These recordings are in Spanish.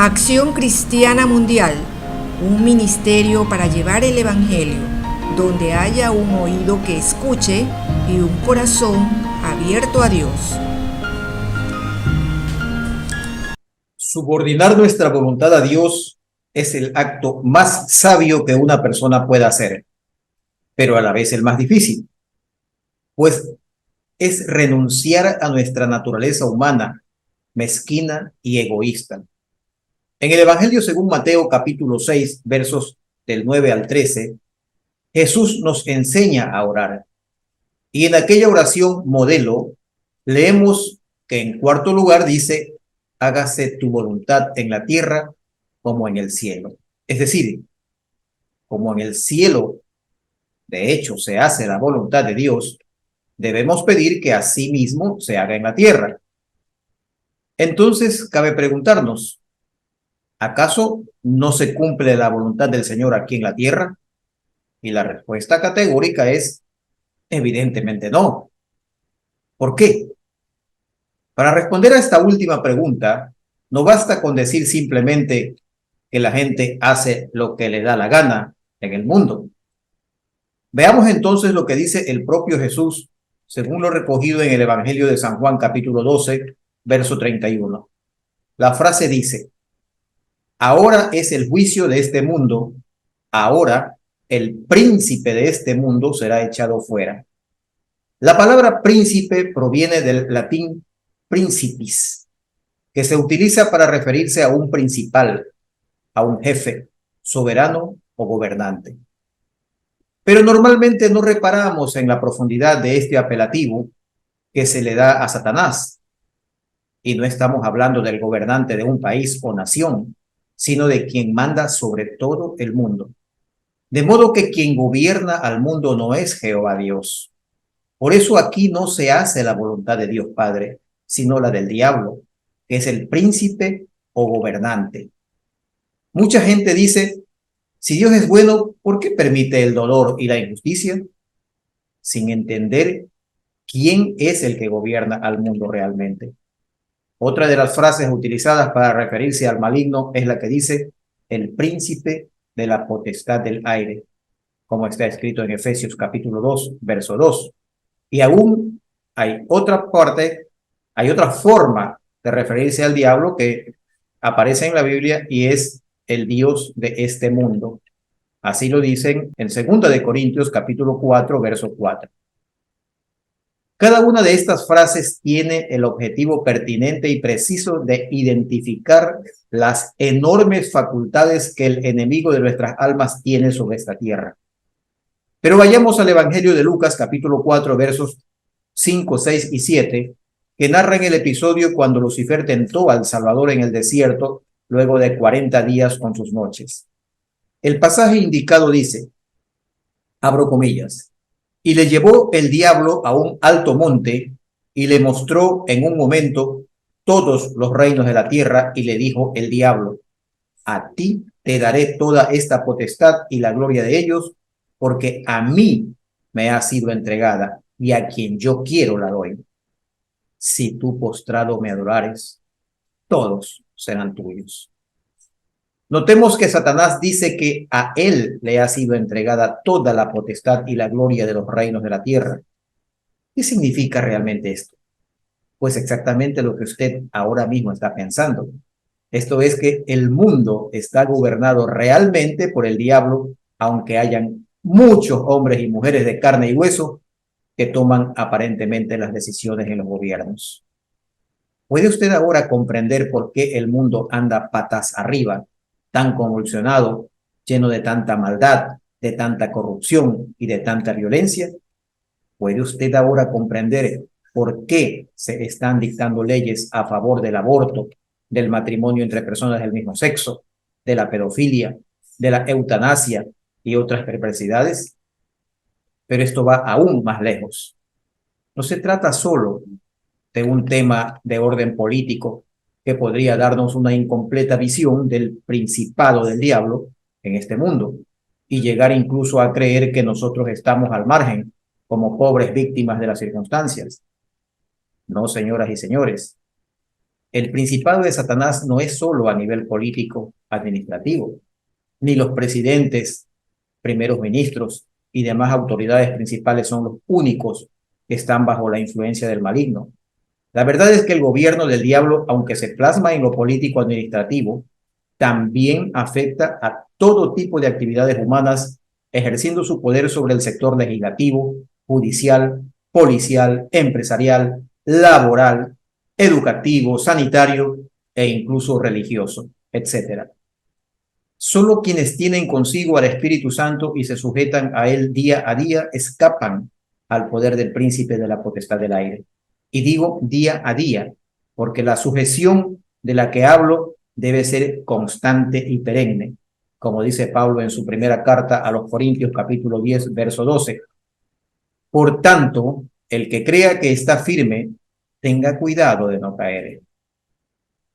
Acción Cristiana Mundial, un ministerio para llevar el Evangelio, donde haya un oído que escuche y un corazón abierto a Dios. Subordinar nuestra voluntad a Dios es el acto más sabio que una persona pueda hacer, pero a la vez el más difícil, pues es renunciar a nuestra naturaleza humana, mezquina y egoísta. En el Evangelio según Mateo capítulo 6, versos del 9 al 13, Jesús nos enseña a orar. Y en aquella oración modelo, leemos que en cuarto lugar dice, hágase tu voluntad en la tierra como en el cielo. Es decir, como en el cielo, de hecho, se hace la voluntad de Dios, debemos pedir que así mismo se haga en la tierra. Entonces, cabe preguntarnos, ¿acaso no se cumple la voluntad del Señor aquí en la tierra? Y la respuesta categórica es, evidentemente no. ¿Por qué? Para responder a esta última pregunta, no basta con decir simplemente que la gente hace lo que le da la gana en el mundo. Veamos entonces lo que dice el propio Jesús, según lo recogido en el Evangelio de San Juan, capítulo 12, verso 31. La frase dice, ahora es el juicio de este mundo, ahora el príncipe de este mundo será echado fuera. La palabra príncipe proviene del latín principis, que se utiliza para referirse a un principal, a un jefe, soberano o gobernante. Pero normalmente no reparamos en la profundidad de este apelativo que se le da a Satanás. Y no estamos hablando del gobernante de un país o nación, sino de quien manda sobre todo el mundo. De modo que quien gobierna al mundo no es Jehová Dios. Por eso aquí no se hace la voluntad de Dios Padre, sino la del diablo, que es el príncipe o gobernante. Mucha gente dice, si Dios es bueno, ¿por qué permite el dolor y la injusticia? Sin entender quién es el que gobierna al mundo realmente. Otra de las frases utilizadas para referirse al maligno es la que dice, el príncipe de la potestad del aire, como está escrito en Efesios capítulo 2, verso 2. Y aún hay otra parte, hay otra forma de referirse al diablo que aparece en la Biblia y es el Dios de este mundo. Así lo dicen en 2 de Corintios capítulo 4, verso 4. Cada una de estas frases tiene el objetivo pertinente y preciso de identificar las enormes facultades que el enemigo de nuestras almas tiene sobre esta tierra. Pero vayamos al Evangelio de Lucas capítulo 4, versos 5, 6 y 7, que narran el episodio cuando Lucifer tentó al Salvador en el desierto luego de 40 días con sus noches. El pasaje indicado dice, abro comillas, y le llevó el diablo a un alto monte y le mostró en un momento todos los reinos de la tierra y le dijo el diablo, a ti te daré toda esta potestad y la gloria de ellos, porque a mí me ha sido entregada y a quien yo quiero la doy. Si tú postrado me adorares, todos serán tuyos. Notemos que Satanás dice que a él le ha sido entregada toda la potestad y la gloria de los reinos de la tierra. ¿Qué significa realmente esto? Pues exactamente lo que usted ahora mismo está pensando. Esto es que el mundo está gobernado realmente por el diablo, aunque hayan muchos hombres y mujeres de carne y hueso que toman aparentemente las decisiones en los gobiernos. ¿Puede usted ahora comprender por qué el mundo anda patas arriba, tan convulsionado, lleno de tanta maldad, de tanta corrupción y de tanta violencia? ¿Puede usted ahora comprender por qué se están dictando leyes a favor del aborto, del matrimonio entre personas del mismo sexo, de la pedofilia, de la eutanasia y otras perversidades? Pero esto va aún más lejos. No se trata solo de un tema de orden político que podría darnos una incompleta visión del principado del diablo en este mundo y llegar incluso a creer que nosotros estamos al margen como pobres víctimas de las circunstancias. No, señoras y señores. El principado de Satanás no es solo a nivel político, administrativo, ni los presidentes, primeros ministros y demás autoridades principales son los únicos que están bajo la influencia del maligno. La verdad es que el gobierno del diablo, aunque se plasma en lo político administrativo, también afecta a todo tipo de actividades humanas, ejerciendo su poder sobre el sector legislativo, judicial, policial, empresarial, laboral, educativo, sanitario e incluso religioso, etc. Solo quienes tienen consigo al Espíritu Santo y se sujetan a él día a día escapan al poder del príncipe de la potestad del aire. Y digo día a día, porque la sujeción de la que hablo debe ser constante y perenne, como dice Pablo en su primera carta a los Corintios, capítulo 10, verso 12. Por tanto, el que crea que está firme, tenga cuidado de no caer.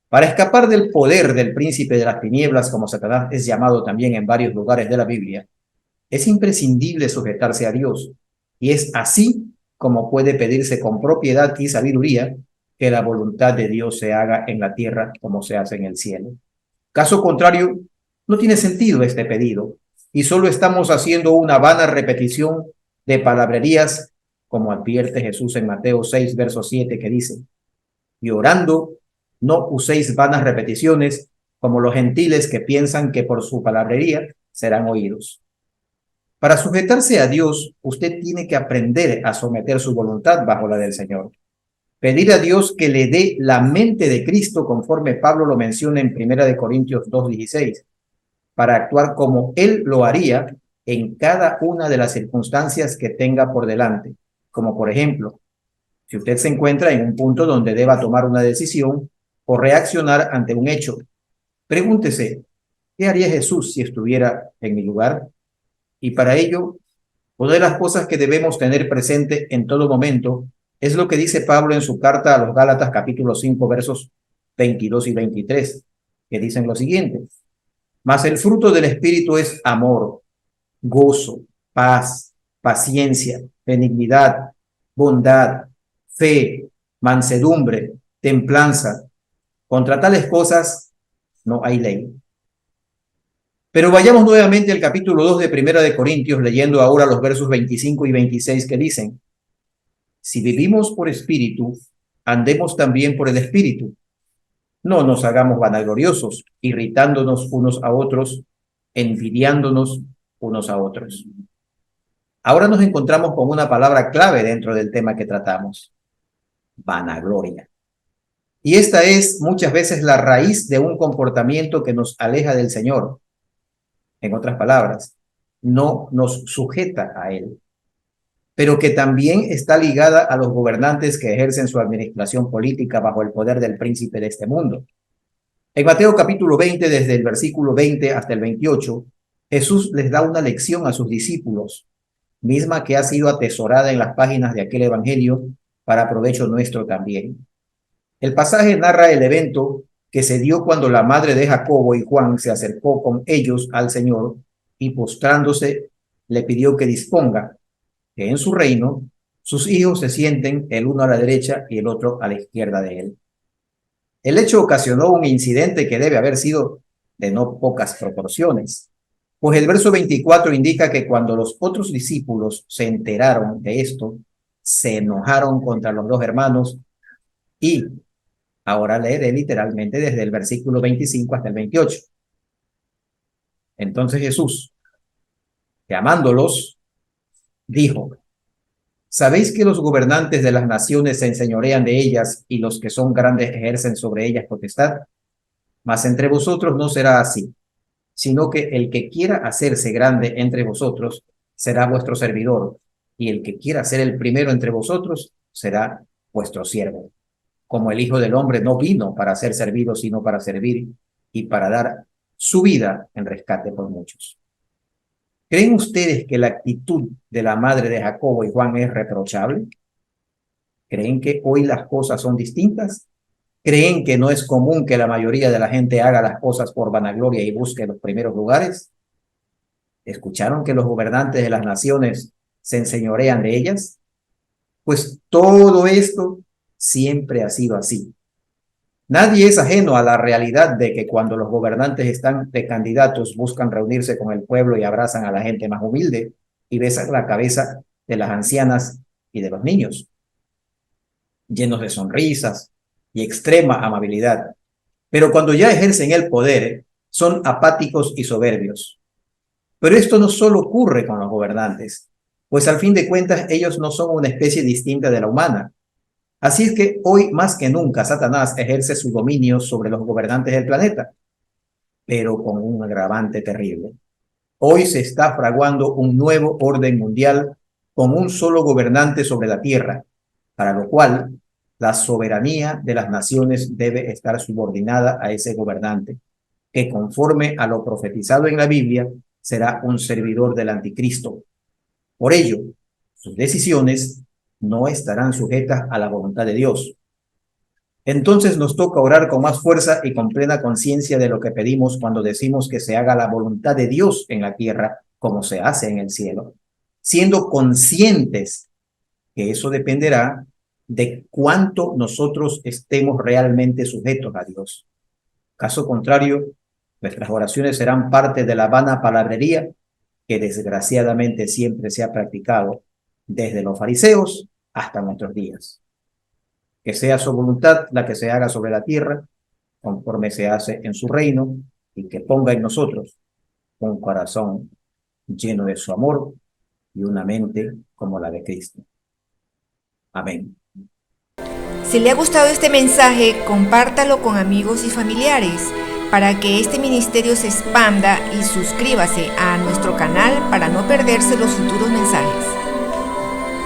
Para escapar del poder del príncipe de las tinieblas, como Satanás es llamado también en varios lugares de la Biblia, es imprescindible sujetarse a Dios, y es así como puede pedirse con propiedad y sabiduría que la voluntad de Dios se haga en la tierra como se hace en el cielo. Caso contrario, no tiene sentido este pedido, y solo estamos haciendo una vana repetición de palabrerías, como advierte Jesús en Mateo 6, verso 7, que dice: y orando, no uséis vanas repeticiones como los gentiles que piensan que por su palabrería serán oídos. Para sujetarse a Dios, usted tiene que aprender a someter su voluntad bajo la del Señor. Pedir a Dios que le dé la mente de Cristo, conforme Pablo lo menciona en 1 Corintios 2:16, para actuar como Él lo haría en cada una de las circunstancias que tenga por delante. Como por ejemplo, si usted se encuentra en un punto donde deba tomar una decisión o reaccionar ante un hecho, pregúntese, ¿qué haría Jesús si estuviera en mi lugar? Y para ello, una de las cosas que debemos tener presente en todo momento es lo que dice Pablo en su carta a los Gálatas, capítulo 5, versos 22 y 23, que dicen lo siguiente: mas el fruto del Espíritu es amor, gozo, paz, paciencia, benignidad, bondad, fe, mansedumbre, templanza. Contra tales cosas no hay ley. Pero vayamos nuevamente al capítulo 2 de Primera de Corintios, leyendo ahora los versos 25 y 26 que dicen: si vivimos por espíritu, andemos también por el espíritu. No nos hagamos vanagloriosos, irritándonos unos a otros, envidiándonos unos a otros. Ahora nos encontramos con una palabra clave dentro del tema que tratamos: vanagloria. Y esta es muchas veces la raíz de un comportamiento que nos aleja del Señor. En otras palabras, no nos sujeta a Él, pero que también está ligada a los gobernantes que ejercen su administración política bajo el poder del príncipe de este mundo. En Mateo capítulo 20, desde el versículo 20 hasta el 28, Jesús les da una lección a sus discípulos, misma que ha sido atesorada en las páginas de aquel evangelio para provecho nuestro también. El pasaje narra el evento que se dio cuando la madre de Jacobo y Juan se acercó con ellos al Señor y postrándose le pidió que disponga que en su reino sus hijos se sienten el uno a la derecha y el otro a la izquierda de él. El hecho ocasionó un incidente que debe haber sido de no pocas proporciones, pues el verso 24 indica que cuando los otros discípulos se enteraron de esto, se enojaron contra los dos hermanos. Y ahora leeré literalmente desde el versículo 25 hasta el 28. Entonces Jesús, llamándolos, dijo: ¿sabéis que los gobernantes de las naciones se enseñorean de ellas y los que son grandes ejercen sobre ellas potestad? Mas entre vosotros no será así, sino que el que quiera hacerse grande entre vosotros será vuestro servidor, y el que quiera ser el primero entre vosotros será vuestro siervo. Como el Hijo del Hombre no vino para ser servido, sino para servir y para dar su vida en rescate por muchos. ¿Creen ustedes que la actitud de la madre de Jacobo y Juan es reprochable? ¿Creen que hoy las cosas son distintas? ¿Creen que no es común que la mayoría de la gente haga las cosas por vanagloria y busque los primeros lugares? ¿Escucharon que los gobernantes de las naciones se enseñorean de ellas? Pues todo esto siempre ha sido así. Nadie es ajeno a la realidad de que cuando los gobernantes están de candidatos, buscan reunirse con el pueblo y abrazan a la gente más humilde y besan la cabeza de las ancianas y de los niños, llenos de sonrisas y extrema amabilidad. Pero cuando ya ejercen el poder, son apáticos y soberbios. Pero esto no solo ocurre con los gobernantes, pues al fin de cuentas ellos no son una especie distinta de la humana. Así es que hoy más que nunca Satanás ejerce su dominio sobre los gobernantes del planeta, pero con un agravante terrible. Hoy se está fraguando un nuevo orden mundial con un solo gobernante sobre la tierra, para lo cual la soberanía de las naciones debe estar subordinada a ese gobernante, que conforme a lo profetizado en la Biblia, será un servidor del anticristo. Por ello, sus decisiones no estarán sujetas a la voluntad de Dios. Entonces nos toca orar con más fuerza y con plena conciencia de lo que pedimos cuando decimos que se haga la voluntad de Dios en la tierra como se hace en el cielo, siendo conscientes que eso dependerá de cuánto nosotros estemos realmente sujetos a Dios. Caso contrario, nuestras oraciones serán parte de la vana palabrería que desgraciadamente siempre se ha practicado desde los fariseos hasta nuestros días. Que sea su voluntad la que se haga sobre la tierra, conforme se hace en su reino, y que ponga en nosotros un corazón lleno de su amor y una mente como la de Cristo. Amén. Si le ha gustado este mensaje, compártalo con amigos y familiares para que este ministerio se expanda y suscríbase a nuestro canal para no perderse los futuros mensajes.